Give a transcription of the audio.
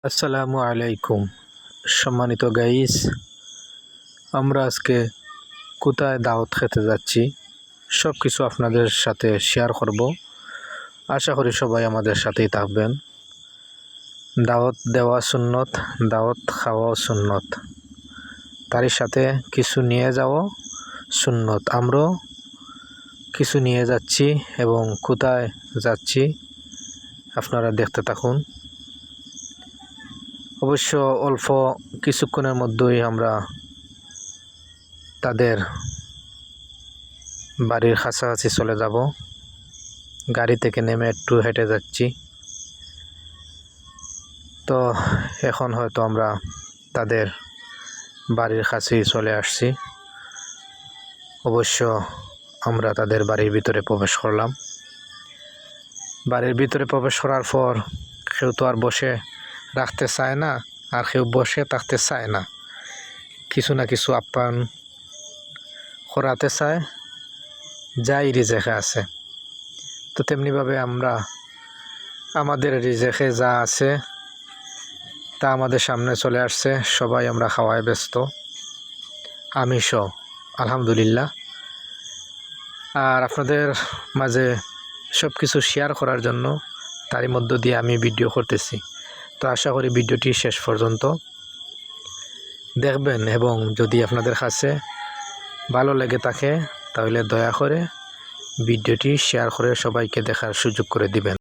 আসসালামু আলাইকুম সম্মানিত গাইস, আমরা আজকে কোথায় দাওয়াত খেতে যাচ্ছি সব কিছু আপনাদের সাথে শেয়ার করব। আশা করি সবাই আমাদের সাথেই থাকবেন। দাওয়াত দেওয়া সুন্নত, দাওয়াত খাওয়াও সুন্নত, তারই সাথে কিছু নিয়ে যাওয়া সুন্নত। আমরাও কিছু নিয়ে যাচ্ছি এবং কোথায় যাচ্ছি আপনারা দেখতে থাকুন। অবশ্য অল্প কিছুক্ষণের মধ্যেই আমরা তাদের বাড়ির কাছাকাছি চলে যাব। গাড়ি থেকে নেমে একটু হেঁটে যাচ্ছি, তো এখন হয়তো আমরা তাদের বাড়ির কাছেই চলে আসছি। অবশ্য আমরা তাদের বাড়ির ভিতরে প্রবেশ করলাম। বাড়ির ভিতরে প্রবেশ করার পর কেউ তো আর বসে রাখতে চায় না, আর কেউ বসে থাকতে চায় না, কিছু না কিছু আপ্যায়ন করাতে চায়, যাই রিজেকে আছে। তো তেমনিভাবে আমরা আমাদের রিজেকে যা আছে তা আমাদের সামনে চলে আসছে। সবাই আমরা খাওয়ায় ব্যস্ত, আমিষও আলহামদুলিল্লাহ। আর আপনাদের মাঝে সব কিছু শেয়ার করার জন্য তারই মধ্য দিয়ে আমি ভিডিও করতেছি। তো আশা করি ভিডিওটি শেষ পর্যন্ত দেখবেন, এবং যদি আপনাদের কাছে ভালো লেগে থাকে তাহলে দয়া করে ভিডিওটি শেয়ার করে সবাইকে দেখার সুযোগ করে দিবেন।